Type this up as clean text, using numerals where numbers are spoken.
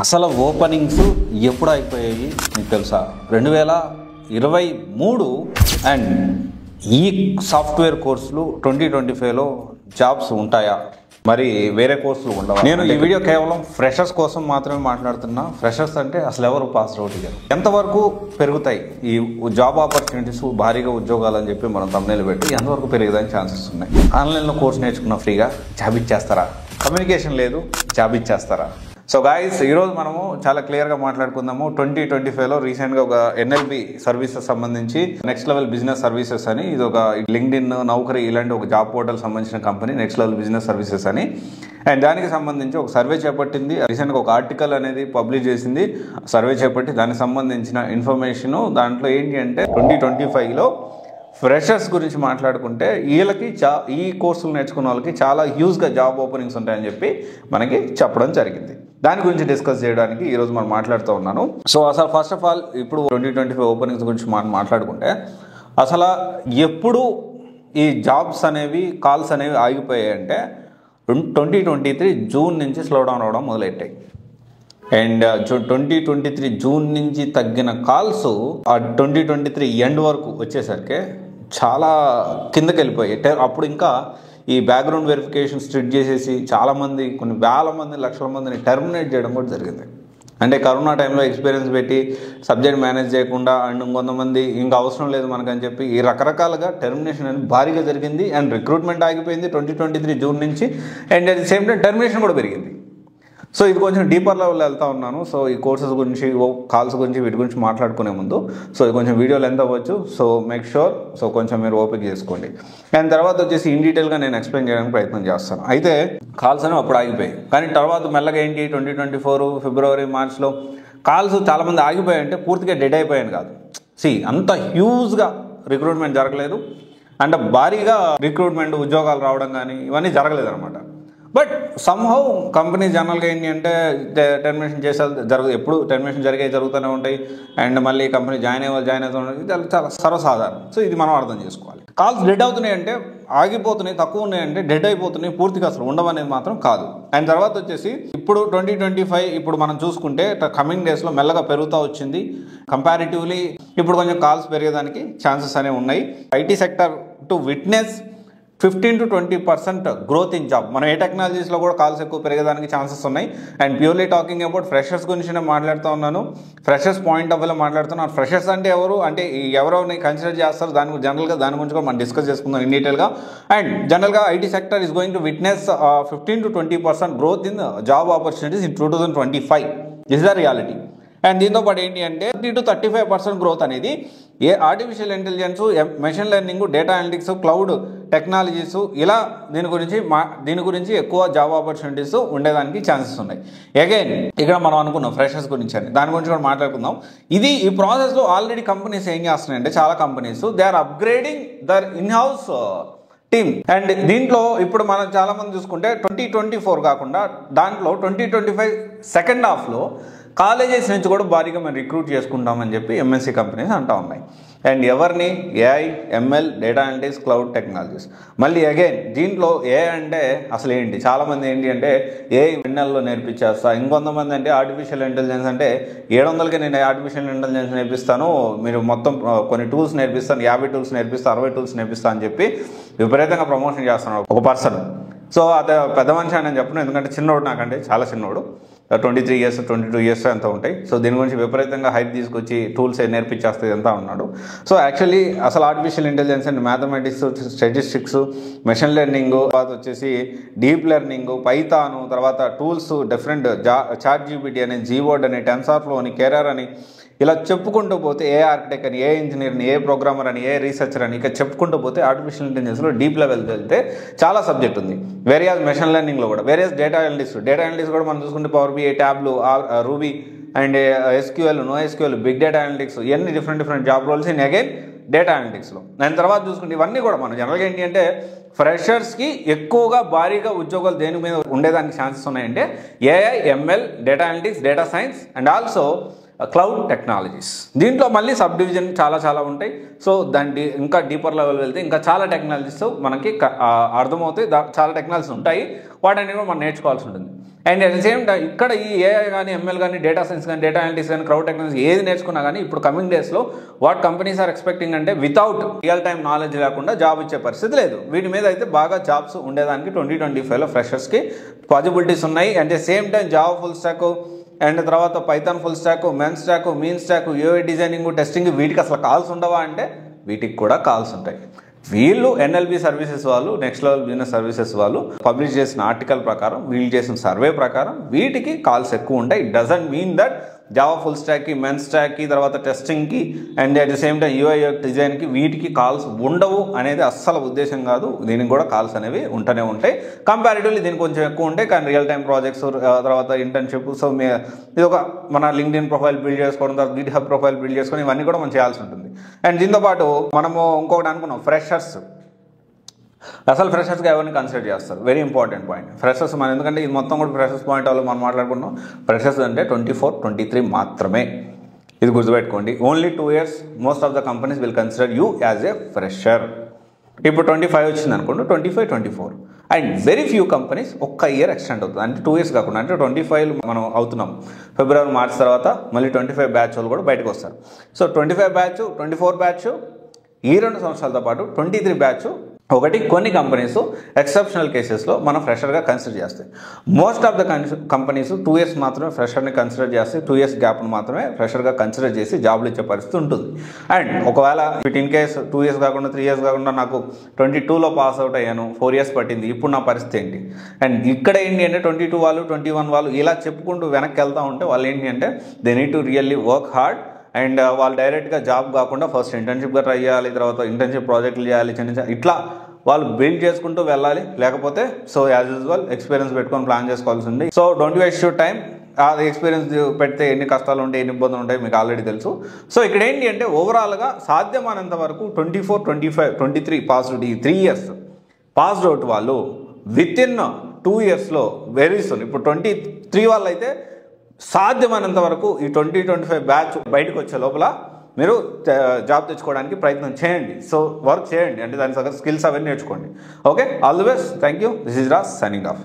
అసలు ఓపెనింగ్స్ ఎప్పుడు అయిపోయాయి మీకు తెలుసా? 2023 అండ్ ఈ సాఫ్ట్వేర్ కోర్సులు 2025లో జాబ్స్ ఉంటాయా, మరి వేరే కోర్సులు ఉండవా? నేను ఈ వీడియో కేవలం ఫ్రెషర్స్ కోసం మాత్రమే మాట్లాడుతున్నా. ఫ్రెషర్స్ అంటే అసలు ఎవరు పాస్ అవుట్ అయ్యారు, ఎంతవరకు పెరుగుతాయి ఈ జాబ్ ఆపర్చునిటీస్, భారీగా ఉద్యోగాలు అని చెప్పి మనం తమ్నెయిల్ పెట్టి ఎంతవరకు పెరిగేదానికి ఛాన్సెస్ ఉన్నాయి? ఆన్లైన్లో కోర్స్ నేర్చుకున్న ఫ్రీగా జాబ్ ఇచ్చేస్తారా? కమ్యూనికేషన్ లేదు, జాబ్ ఇచ్చేస్తారా? సో గాయస్, ఈరోజు మనము చాలా క్లియర్గా మాట్లాడుకుందాము. 2025లో రీసెంట్గా ఒక ఎన్ఎల్బి సర్వీసెస్ సంబంధించి నెక్స్ట్ లెవెల్ బిజినెస్ సర్వీసెస్ అని, ఇది ఒక లింక్డ్ఇన్, నౌకరీ ఇలాంటి ఒక జాబ్ పోర్టల్ సంబంధించిన company next level business services అని. అండ్ దానికి సంబంధించి ఒక సర్వే చేపట్టింది. రీసెంట్గా ఒక ఆర్టికల్ అనేది పబ్లిష్ చేసింది, సర్వే చేపట్టి దానికి సంబంధించిన ఇన్ఫర్మేషను. దాంట్లో ఏంటి అంటే 2025లో ఫ్రెషర్స్ గురించి మాట్లాడుకుంటే వీళ్ళకి ఈ కోర్సులు నేర్చుకున్న వాళ్ళకి చాలా హ్యూజ్గా జాబ్ ఓపెనింగ్స్ ఉంటాయని చెప్పి మనకి చెప్పడం జరిగింది. దాని గురించి డిస్కస్ చేయడానికి ఈరోజు మనం మాట్లాడుతూ ఉన్నాను. సో అసలు ఫస్ట్ ఆఫ్ ఆల్ ఇప్పుడు 2025 ఓపెనింగ్స్ గురించి మనం మాట్లాడుకుంటే అసలు ఎప్పుడు ఈ జాబ్స్ అనేవి, కాల్స్ అనేవి ఆగిపోయాయి అంటే 2023 జూన్ నుంచి స్లో డౌన్ అవ్వడం మొదలెట్టాయి. అండ్ 2023 జూన్ నుంచి తగ్గిన కాల్స్ ఆ 2023 ఎండ్ వరకు వచ్చేసరికి చాలా కిందకి వెళ్ళిపోయాయి. అప్పుడు ఇంకా ఈ బ్యాక్గ్రౌండ్ వెరిఫికేషన్ స్ట్రిక్ట్ చేసేసి చాలామంది, కొన్ని వేల మంది, లక్షల మందిని టర్మినేట్ చేయడం కూడా జరిగింది. అంటే కరోనా టైంలో ఎక్స్పీరియన్స్ పెట్టి సబ్జెక్ట్ మేనేజ్ చేయకుండా అండ్ కొంతమంది ఇంకా అవసరం లేదు మనకని చెప్పి ఈ రకరకాలుగా టర్మినేషన్ అనేది భారీగా జరిగింది. అండ్ రిక్రూట్మెంట్ ఆగిపోయింది 2023 జూన్ నుంచి. And at the same time termination కూడా పెరిగింది. సో ఇది కొంచెం డీపర్ లెవెల్లో వెళ్తూ ఉన్నాను. సో ఈ కోర్సెస్ గురించి, కాల్స్ గురించి, వీటి గురించి మాట్లాడుకునే ముందు సో ఇది కొంచెం వీడియో లెంత్ అవ్వచ్చు. సో మేక్ షూర్ సో కొంచెం మీరు ఓపిక చేసుకోండి. అండ్ తర్వాత వచ్చేసి ఇన్ డీటెయిల్గా నేను ఎక్స్ప్లెయిన్ చేయడానికి ప్రయత్నం చేస్తాను. అయితే కాల్స్ అనేవి అప్పుడు ఆగిపోయాయి, కానీ తర్వాత మెల్లగా ఏంటి 2024 ఫిబ్రవరి, మార్చ్లో కాల్స్ చాలామంది ఆగిపోయాయంటే పూర్తిగా డెడ్ అయిపోయాను కాదు. అంత హ్యూజ్గా రిక్రూట్మెంట్ జరగలేదు, అంటే భారీగా రిక్రూట్మెంట్, ఉద్యోగాలు రావడం కానీ ఇవన్నీ జరగలేదు అనమాట. బట్ సమ్హౌ కంపెనీ జనరల్గా ఏంటి అంటే టర్మినేషన్ చేసే ఎప్పుడు టర్మినేషన్ జరుగుతూనే ఉంటాయి. అండ్ మళ్ళీ కంపెనీ జాయిన్ అవుతూ ఉంటాయి, చాలా సర్వసాధారణం. సో ఇది మనం అర్థం చేసుకోవాలి. కాల్స్ డెడ్ అవుతున్నాయి అంటే ఆగిపోతున్నాయి, తక్కువ ఉన్నాయంటే డెడ్ అయిపోతున్నాయి, పూర్తిగా అసలు ఉండవనేది మాత్రం కాదు. అండ్ తర్వాత వచ్చేసి ఇప్పుడు 2025 ఇప్పుడు మనం చూసుకుంటే కమింగ్ డేస్లో మెల్లగా పెరుగుతూ వచ్చింది. కంపారిటివ్లీ ఇప్పుడు కొంచెం కాల్స్ పెరిగేదానికి ఛాన్సెస్ అనేవి ఉన్నాయి. IT sector to witness 15 to 20% growth in job. మనం ఏ టెక్నాలజీస్లో కూడా కాల్స్ ఎక్కువ పెరిగేదానికి ఛాన్సెస్ ఉన్నాయి. And purely talking about freshers గురించి నేను మాట్లాడుతూ ఉన్నాను. ఫ్రెషర్స్ పాయింట్ ఆఫ్ వ్యూలో మాట్లాడుతున్నాను. ఫ్రెషర్స్ అంటే ఎవరిని కన్సిడర్ చేస్తారు, దాని గురించి కూడా మనం డిస్కస్ చేసుకుందాం ఇన్ డీటెయిల్గా. అండ్ జనరల్గా IT sector is going to witness 15 to 20% growth in job opportunities in 2025. This the reality. And దీంతో పాటు ఏంటి అంటే 30 to 35% గ్రోత్ అనేది artificial intelligence, machine learning, data analytics, cloud technologies, ఇలా దీని గురించి ఎక్కువ జాబ్ ఆపర్చునిటీస్ ఉండేదానికి ఛాన్సెస్ ఉన్నాయి. అగైన్ ఇక్కడ మనం అనుకున్నాం ఫ్రెషర్స్ గురించి అని, దాని గురించి కూడా మాట్లాడుకుందాం. ఈ ప్రాసెస్లో ఆల్రెడీ కంపెనీస్ ఏం చేస్తున్నాయంటే, చాలా companies they are upgrading their in house team. And దీంట్లో ఇప్పుడు మనం చాలా మంది చూసుకుంటే 2024 కాకుండా దాంట్లో 2025 సెకండ్ హాఫ్లో కాలేజెస్ నుంచి కూడా భారీగా మనం రిక్రూట్ చేసుకుంటామని చెప్పి ఎంఎన్సీ కంపెనీస్ అంటూ ఉన్నాయి. అండ్ ఎవరిని? AI, ML, data analytics, cloud technologies. మళ్ళీ అగైన్ దీంట్లో ఏఐ అంటే అసలు ఏంటి, చాలామంది ఏంటి అంటే ఏఐ నెలలో నేర్పించేస్తా, ఇంకొంతమంది అంటే ఆర్టిఫిషియల్ ఇంటెలిజెన్స్ అంటే 700కి నేను ఆర్టిఫిషియల్ ఇంటెలిజెన్స్ నేర్పిస్తాను, మీరు మొత్తం కొన్ని టూల్స్ నేర్పిస్తాను, 50 టూల్స్ నేర్పిస్తాను, 60 టూల్స్ నేర్పిస్తాను అని చెప్పి విపరీతంగా ప్రమోషన్ చేస్తున్నాడు ఒక పర్సన్. సో అది పెద్ద మనిషి అని నేను చెప్పను, ఎందుకంటే చిన్నోడు, నాకంటే చాలా చిన్నోడు, 23 years 22 years ఎంత ఉంటాయి. సో దీని గురించి విపరీతంగా హైప్ తీసుకొచ్చి టూల్స్ నేర్పించేస్తుంది ఎంత ఉన్నాడు. సో యాక్చువల్లీ అసలు artificial intelligence and mathematics, statistics, machine learning, తర్వాత వచ్చేసి డీప్ లెర్నింగ్, పైథాన్, తర్వాత టూల్స్ డిఫరెంట్ చాట్ జీపీటీ అని, జీవర్డ్ అని, టెన్సార్ఫ్లో అని, కెరీర్ అని, ఇలా చెప్పుకుంటూ పోతే ఏ ఆర్కిటెక్ట్ అని, ఏ ఇంజనీర్ని, ఏ ప్రోగ్రామర్ అని, ఏ రీసెర్చర్ అని, ఇక చెప్పుకుంటూ పోతే ఆర్టిఫిషియల్ ఇంటెలిజెన్స్లో డీప్ లెవెల్ వెళ్తే చాలా సబ్జెక్ట్ ఉంది. వేరియస్ మెషిన్ లెర్నింగ్లో కూడా, వేరియస్ డేటా అనలిటిక్స్ కూడా మనం చూసుకుంటే Power BI, Tableau, Ruby and SQL, no SQL, big data analytics, ఇవన్నీ different job roles in again data అనలిటిక్స్లో. దాని తర్వాత చూసుకుంటే ఇవన్నీ కూడా మనం జనరల్గా ఏంటి అంటే ఫ్రెషర్స్కి ఎక్కువగా భారీగా ఉద్యోగాలు దేని మీద ఉండేదానికి ఛాన్సెస్ ఉన్నాయంటే AI, ML, data analytics, data science and also cloud technologies. దీంట్లో మళ్ళీ సబ్ డివిజన్ చాలా ఉంటాయి. సో దాని ఇంకా డీపర్ లెవెల్ వెళ్తే ఇంకా చాలా టెక్నాలజీస్ మనకి అర్థమవుతాయి, చాలా టెక్నాలజీస్ ఉంటాయి. వాటన్ని కూడా మనం నేర్చుకోవాల్సి ఉంటుంది. And at the same time ఇక్కడ ఈ ఏఐ కానీ ఎంఎల్ కానీ డేటా సైన్స్ కానీ డేటా అనలిటిక్స్ కానీ క్రౌడ్ టెక్నాలజీ ఏది నేర్చుకున్నా కానీ ఇప్పుడు కమింగ్ డేస్లో వాట్ కంపెనీస్ ఆర్ ఎక్స్పెక్టింగ్ అంటే వితౌట్ రియల్ టైం నాలెడ్జ్ లేకుండా జాబ్ ఇచ్చే పరిస్థితి లేదు. వీటి మీద అయితే బాగా జాబ్స్ ఉండేదానికి 2025లో ఫ్రెషర్స్కి పాసిబిలిటీస్ ఉన్నాయి. And the same time Java full stack and తర్వాత Python full stack, MEAN stack, MEAN stack, UI designing, testing వీటికి అసలు కాల్స్ ఉండవా అంటే వీటికి కూడా కాల్స్ ఉంటాయి. వీళ్ళు ఎన్ఎల్బి సర్వీసెస్ వాళ్ళు, నెక్స్ట్ లెవెల్ బిజినెస్ సర్వీసెస్ వాళ్ళు పబ్లిష్ చేసిన ఆర్టికల్ ప్రకారం, వీళ్ళు చేసిన సర్వే ప్రకారం వీటికి కాల్స్ ఎక్కువ ఉంటాయి. It doesn't mean that Java full స్టాక్కి, మెన్ స్టాక్కి, తర్వాత టెస్టింగ్కి and at the same time UI డిజైన్కి వీటికి కాల్స్ ఉండవు అనేది అస్సలు ఉద్దేశం కాదు. దీనికి కూడా కాల్స్ అనేవి ఉంటూనే ఉంటాయి. కంపారిటివ్లీ దీనికి కొంచెం ఎక్కువ ఉంటాయి, కానీ రియల్ టైం ప్రాజెక్ట్స్, తర్వాత ఇంటర్న్షిప్, సో ఇది ఒక మన లింక్డ్ఇన్ ప్రొఫైల్ బిల్డ్ చేసుకోవడం, తర్వాత గిట్హబ్ ప్రొఫైల్ బిల్డ్ చేసుకొని ఇవన్నీ కూడా మనం చేయాల్సి ఉంటుంది. అండ్ దీంతోపాటు మనము ఇంకొకటి అనుకున్నాం, ఫ్రెషర్స్. అసలు ఫ్రెషర్స్గా ఎవరిని కన్సిడర్ చేస్తారు? Very important point. ఫ్రెషర్స్ మనం ఎందుకంటే ఇది మొత్తం కూడా ఫ్రెషర్స్ పాయింట్ వాళ్ళు మనం మాట్లాడుకున్నాం. ఫ్రెషర్స్ అంటే 24-23 మాత్రమే. ఇది గుర్తుపెట్టుకోండి. Only 2 years most of the companies will consider you as a fresher. ఇప్పుడు 25 వచ్చింది అనుకోండి, 25-24 and very few companies 1 year extend అవుతుంది. అంటే 2 years కాకుండా, అంటే 25 మనం అవుతున్నాం, ఫిబ్రవరి మార్చ్ తర్వాత మళ్ళీ 25 బ్యాచ్ వాళ్ళు కూడా బయటకు వస్తారు. సో 25 బ్యాచ్, 24 బ్యాచ్, ఈ 2 సంవత్సరాలతో పాటు 23 బ్యాచ్ ఒకటి కొన్ని కంపెనీస్ ఎక్సెప్షనల్ కేసెస్లో మనం ఫ్రెషర్గా కన్సిడర్ చేస్తాయి. Most of the companies 2 years మాత్రమే ఫ్రెషర్ని కన్సిడర్ చేస్తాయి. 2 years గ్యాప్ను మాత్రమే ఫ్రెషర్గా కన్సిడర్ చేసి జాబ్లు ఇచ్చే పరిస్థితి ఉంటుంది. అండ్ ఒకవేళ ఇన్ కేస్ 2 years కాకుండా 3 years కాకుండా నాకు 22లో పాస్ అవుట్ అయ్యాను, 4 years పట్టింది, ఇప్పుడు నా పరిస్థితి ఏంటి? అండ్ ఇక్కడ ఏంటి అంటే 22 వాళ్ళు, 21 వాళ్ళు ఇలా చెప్పుకుంటూ వెనక్కి వెళ్తూ ఉంటే వాళ్ళు ఏంటి అంటే they need to really work hard. And వాళ్ళు డైరెక్ట్గా జాబ్ కాకుండా ఫస్ట్ ఇంటర్న్షిప్గా ట్రై చేయాలి, తర్వాత ఇంటర్న్షిప్ ప్రాజెక్టులు చేయాలి, చిన్న ఇట్లా వాళ్ళు బిల్డ్ చేసుకుంటూ వెళ్ళాలి. లేకపోతే సో యాజ్ యూజువల్ ఎక్స్పీరియన్స్ పెట్టుకొని ప్లాన్ చేసుకోవాల్సి ఉంది. So don't waste your time. అది ఎక్స్పీరియన్స్ పెడితే ఎన్ని కష్టాలు ఉంటాయి, ఎన్ని ఇబ్బందులు ఉంటాయి మీకు ఆల్రెడీ తెలుసు. సో ఇక్కడ ఏంటి అంటే ఓవరాల్గా సాధ్యమైనంత వరకు 24, 25, 23 పాస్డ్, ఈ 3 years పాస్డ్ అవుట్ వాళ్ళు విత్ ఇన్ 2 yearsలో వెరీ సూన్. ఇప్పుడు 23 వాళ్ళు అయితే సాధ్యమైనంత వరకు ఈ 20-25 బ్యాచ్ బయటకు వచ్చే లోపల మీరు జాబ్ తెచ్చుకోవడానికి ప్రయత్నం చేయండి. సో వర్క్ చేయండి, అంటే దాని స్కిల్స్ అవన్నీ నేర్చుకోండి. Okay, all the best. Thank you. This is Raj signing off.